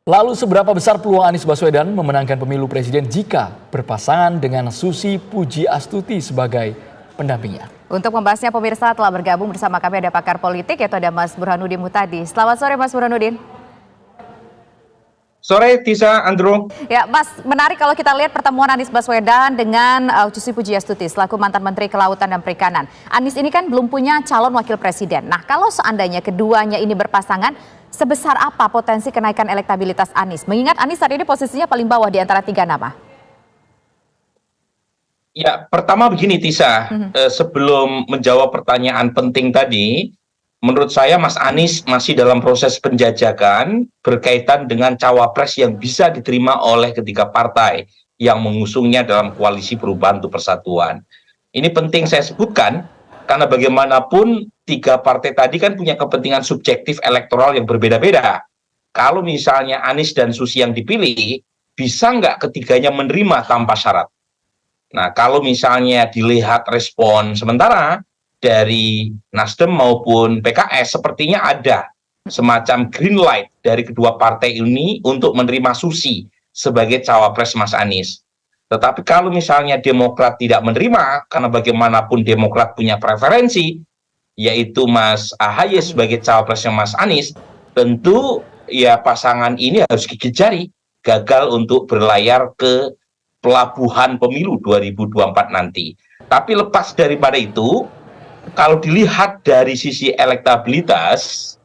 Lalu seberapa besar peluang Anies Baswedan memenangkan pemilu presiden jika berpasangan dengan Susi Pujiastuti sebagai pendampingnya? Untuk membahasnya pemirsa telah bergabung bersama kami ada pakar politik yaitu ada Mas Burhanuddin Muhtadi. Selamat sore Mas Burhanuddin. Sore Tisa, Andrew. Ya Mas, menarik kalau kita lihat pertemuan Anies Baswedan dengan Susi Pujiastuti selaku mantan Menteri Kelautan dan Perikanan. Anies ini kan belum punya calon wakil presiden. Nah kalau seandainya keduanya ini berpasangan, sebesar apa potensi kenaikan elektabilitas Anies? Mengingat Anies saat ini posisinya paling bawah di antara 3 nama. Ya, pertama begini Tisa, sebelum menjawab pertanyaan penting tadi, menurut saya Mas Anies masih dalam proses penjajakan berkaitan dengan cawapres yang bisa diterima oleh ketiga partai yang mengusungnya dalam koalisi perubahan untuk persatuan. Ini penting saya sebutkan karena bagaimanapun 3 partai tadi kan punya kepentingan subjektif elektoral yang berbeda-beda. Kalau misalnya Anies dan Susi yang dipilih, bisa nggak ketiganya menerima tanpa syarat? Nah, kalau misalnya dilihat respon sementara dari Nasdem maupun PKS, sepertinya ada semacam green light dari kedua partai ini untuk menerima Susi sebagai cawapres Mas Anies. Tetapi kalau misalnya Demokrat tidak menerima, karena bagaimanapun Demokrat punya preferensi, yaitu Mas AHY sebagai cawapresnya Mas Anies, tentu ya pasangan ini harus gigit jari, gagal untuk berlayar ke pelabuhan pemilu 2024 nanti. Tapi lepas daripada itu, kalau dilihat dari sisi elektabilitas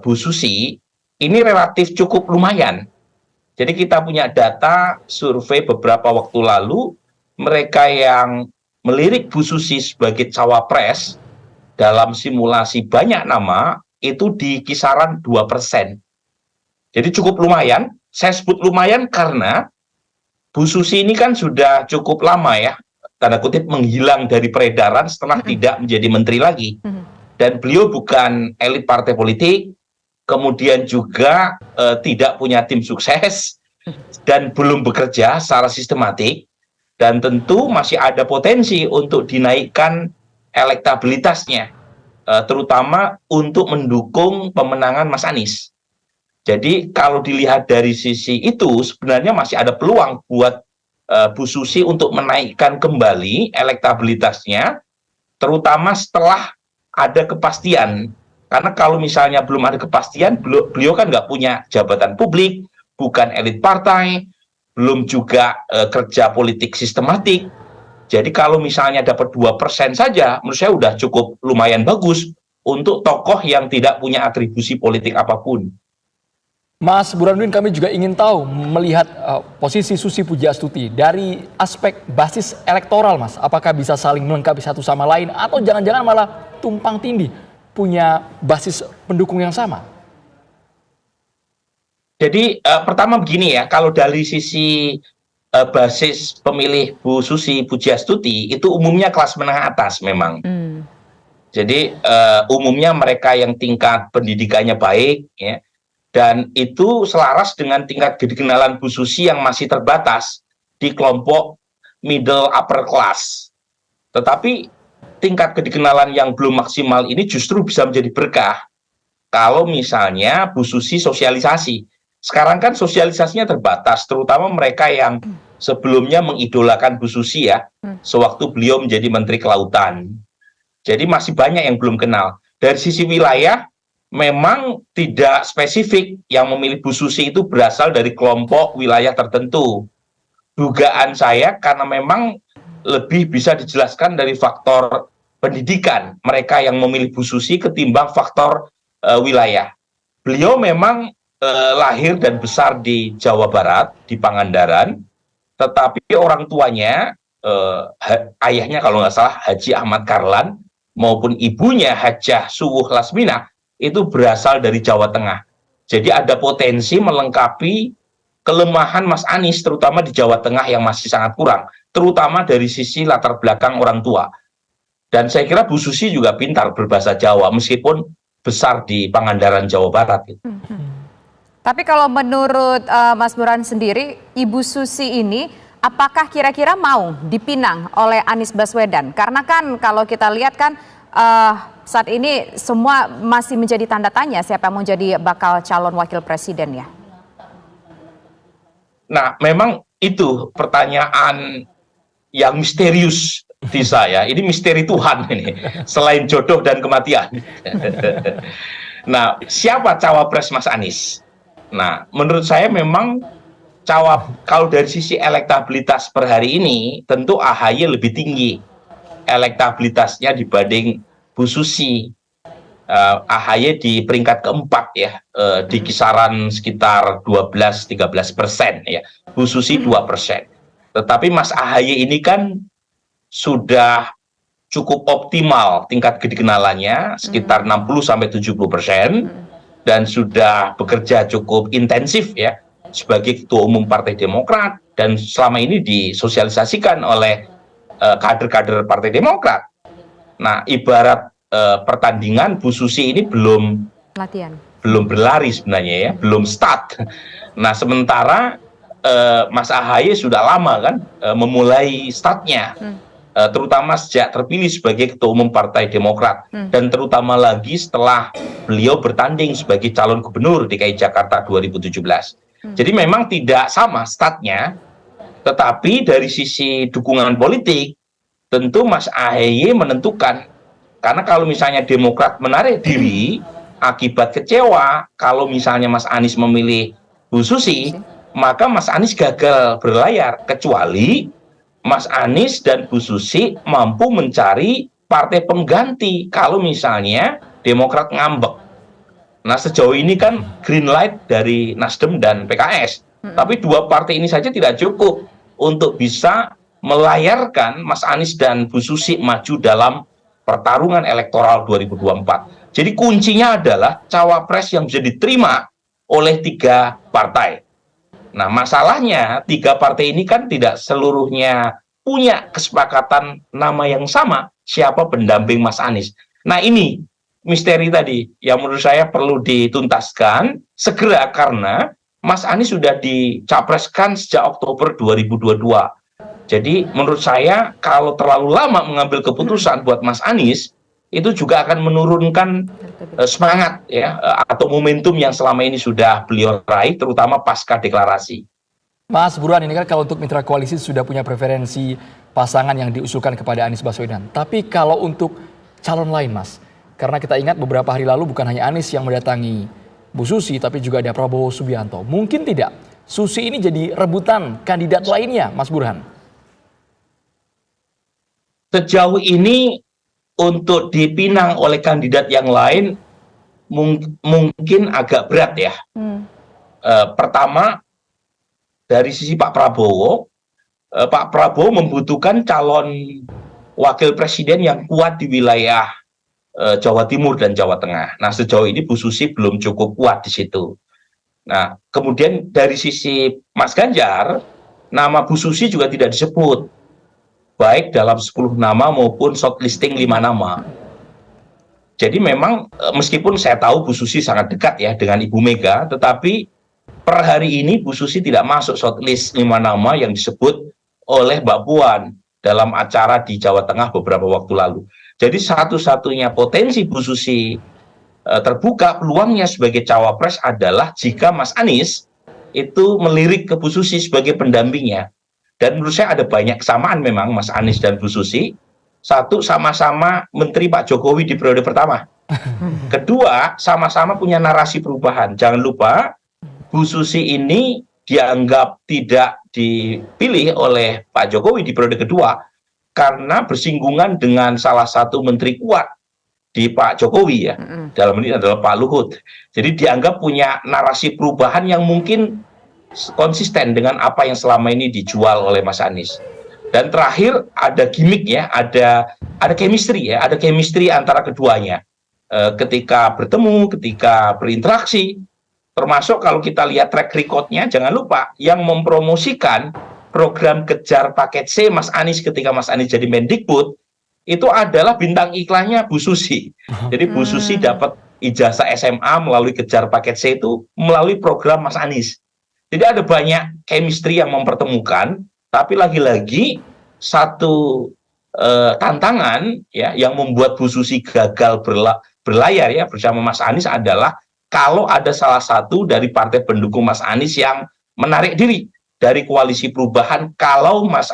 Bu Susi, ini relatif cukup lumayan. Jadi kita punya data survei beberapa waktu lalu, mereka yang melirik Bu Susi sebagai cawapres dalam simulasi banyak nama, itu di kisaran 2%. Jadi cukup lumayan. Saya sebut lumayan karena Bu Susi ini kan sudah cukup lama ya, tanda kutip menghilang dari peredaran setelah tidak menjadi menteri lagi. Dan beliau bukan elit partai politik, kemudian juga tidak punya tim sukses, dan belum bekerja secara sistematik, dan tentu masih ada potensi untuk dinaikkan elektabilitasnya, terutama untuk mendukung pemenangan Mas Anies. Jadi kalau dilihat dari sisi itu sebenarnya masih ada peluang buat Bu Susi untuk menaikkan kembali elektabilitasnya, terutama setelah ada kepastian. Karena kalau misalnya belum ada kepastian, beliau kan nggak punya jabatan publik, bukan elit partai, belum juga kerja politik sistematik. Jadi kalau misalnya dapat 2% saja, menurut saya udah cukup lumayan bagus untuk tokoh yang tidak punya atribusi politik apapun. Mas Burhanuddin, kami juga ingin tahu melihat posisi Susi Pujiastuti dari aspek basis elektoral, Mas. Apakah bisa saling melengkapi satu sama lain atau jangan-jangan malah tumpang tindih punya basis pendukung yang sama? Jadi pertama begini ya, kalau dari sisi basis pemilih Bu Susi Pujiastuti itu umumnya kelas menengah atas memang. Jadi umumnya mereka yang tingkat pendidikannya baik ya. Dan itu selaras dengan tingkat kedikenalan Bu Susi yang masih terbatas di kelompok middle upper class. Tetapi tingkat kedikenalan yang belum maksimal ini justru bisa menjadi berkah kalau misalnya Bu Susi sosialisasi. Sekarang kan sosialisasinya terbatas, terutama mereka yang sebelumnya mengidolakan Bu Susi ya, sewaktu beliau menjadi Menteri Kelautan. Jadi masih banyak yang belum kenal. Dari sisi wilayah, memang tidak spesifik yang memilih Bu Susi itu berasal dari kelompok wilayah tertentu. Dugaan saya karena memang lebih bisa dijelaskan dari faktor pendidikan mereka yang memilih Bu Susi ketimbang faktor wilayah. Beliau memang lahir dan besar di Jawa Barat, di Pangandaran, tetapi orang tuanya, ayahnya kalau nggak salah Haji Ahmad Karlan, maupun ibunya Hajah Suwuh Lasminah, itu berasal dari Jawa Tengah. Jadi ada potensi melengkapi kelemahan Mas Anies, terutama di Jawa Tengah yang masih sangat kurang, terutama dari sisi latar belakang orang tua. Dan saya kira Bu Susi juga pintar berbahasa Jawa, meskipun besar di Pangandaran, Jawa Barat. Tapi kalau menurut Mas Burhan sendiri, Ibu Susi ini apakah kira-kira mau dipinang oleh Anies Baswedan? Karena kan kalau kita lihat kan saat ini semua masih menjadi tanda tanya siapa yang mau jadi bakal calon wakil presiden ya. Nah, memang itu pertanyaan yang misterius di saya. Ini misteri Tuhan ini, selain jodoh dan kematian. Nah, siapa cawapres Mas Anies? Nah, menurut saya memang kalau dari sisi elektabilitas per hari ini, tentu AHY lebih tinggi elektabilitasnya dibanding Bu Susi. AHY di peringkat keempat ya, di kisaran sekitar 12-13% ya, Bu Susi 2%. Tetapi Mas AHY ini kan sudah cukup optimal tingkat kedikenalannya, sekitar 60-70%, dan sudah bekerja cukup intensif ya sebagai Ketua Umum Partai Demokrat, dan selama ini disosialisasikan oleh kader-kader Partai Demokrat. Nah, ibarat pertandingan, Bu Susi ini belum berlari sebenarnya ya, belum start. Nah, sementara Mas AHY sudah lama kan memulai startnya, terutama sejak terpilih sebagai Ketua Umum Partai Demokrat, dan terutama lagi setelah beliau bertanding sebagai calon gubernur DKI Jakarta 2017. Jadi memang tidak sama startnya, tetapi dari sisi dukungan politik tentu Mas AHY menentukan. Karena kalau misalnya Demokrat menarik diri akibat kecewa kalau misalnya Mas Anies memilih Bu Susi, maka Mas Anies gagal berlayar, kecuali Mas Anies dan Bu Susi mampu mencari partai pengganti kalau misalnya Demokrat ngambek. Nah, sejauh ini kan green light dari Nasdem dan PKS. Tapi dua partai ini saja tidak cukup untuk bisa melayarkan Mas Anies dan Bu Susi maju dalam pertarungan elektoral 2024. Jadi kuncinya adalah cawapres yang bisa diterima oleh tiga partai. Nah, masalahnya tiga partai ini kan tidak seluruhnya punya kesepakatan nama yang sama, siapa pendamping Mas Anies. Nah, ini misteri tadi yang menurut saya perlu dituntaskan segera, karena Mas Anies sudah dicapreskan sejak Oktober 2022. Jadi menurut saya kalau terlalu lama mengambil keputusan buat Mas Anies, itu juga akan menurunkan semangat ya, atau momentum yang selama ini sudah beliau raih, terutama pasca deklarasi. Mas Burhan, ini kan kalau untuk mitra koalisi sudah punya preferensi pasangan yang diusulkan kepada Anies Baswedan. Tapi kalau untuk calon lain, Mas, karena kita ingat beberapa hari lalu bukan hanya Anies yang mendatangi Bu Susi, tapi juga ada Prabowo Subianto. Mungkin tidak Susi ini jadi rebutan kandidat lainnya, Mas Burhan? Sejauh ini untuk dipinang oleh kandidat yang lain mungkin agak berat ya. Pertama, dari sisi Pak Prabowo membutuhkan calon wakil presiden yang kuat di wilayah Jawa Timur dan Jawa Tengah. Nah, sejauh ini Bu Susi belum cukup kuat di situ. Nah, kemudian dari sisi Mas Ganjar, nama Bu Susi juga tidak disebut, baik dalam 10 nama maupun shortlisting 5 nama. Jadi memang meskipun saya tahu Bu Susi sangat dekat ya dengan Ibu Mega, tetapi per hari ini Bu Susi tidak masuk shortlist 5 nama yang disebut oleh Mbak Puan dalam acara di Jawa Tengah beberapa waktu lalu. Jadi satu-satunya potensi Bu Susi terbuka peluangnya sebagai cawapres adalah jika Mas Anies itu melirik ke Bu Susi sebagai pendampingnya. Dan menurut saya ada banyak kesamaan memang Mas Anies dan Bu Susi. Satu, sama-sama menteri Pak Jokowi di periode pertama. Kedua, sama-sama punya narasi perubahan. Jangan lupa, Bu Susi ini dianggap tidak dipilih oleh Pak Jokowi di periode kedua karena bersinggungan dengan salah satu menteri kuat di Pak Jokowi ya. Dalam ini adalah Pak Luhut. Jadi dianggap punya narasi perubahan yang mungkin konsisten dengan apa yang selama ini dijual oleh Mas Anies. Dan terakhir ada gimmick ya, ada chemistry ya, ada chemistry antara keduanya. Ketika bertemu, ketika berinteraksi, termasuk kalau kita lihat track record-nya, jangan lupa yang mempromosikan program Kejar Paket C Mas Anies ketika Mas Anies jadi Mendikbud itu adalah bintang iklannya Bu Susi. Jadi Bu Susi dapat ijazah SMA melalui Kejar Paket C itu melalui program Mas Anies. Jadi ada banyak chemistry yang mempertemukan, tapi lagi-lagi satu tantangan ya yang membuat Bu Susi gagal berlayar ya bersama Mas Anies adalah kalau ada salah satu dari partai pendukung Mas Anies yang menarik diri dari koalisi perubahan kalau Mas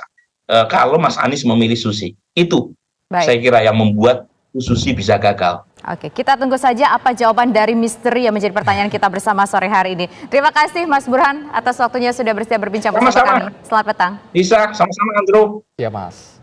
Anies memilih Susi. Itu saya kira yang membuat Susi bisa gagal. Oke, kita tunggu saja apa jawaban dari misteri yang menjadi pertanyaan kita bersama sore hari ini. Terima kasih Mas Burhan atas waktunya sudah bersedia berbincang bersama kami. Selamat petang. Bisa, sama-sama Andrew. Ya Mas.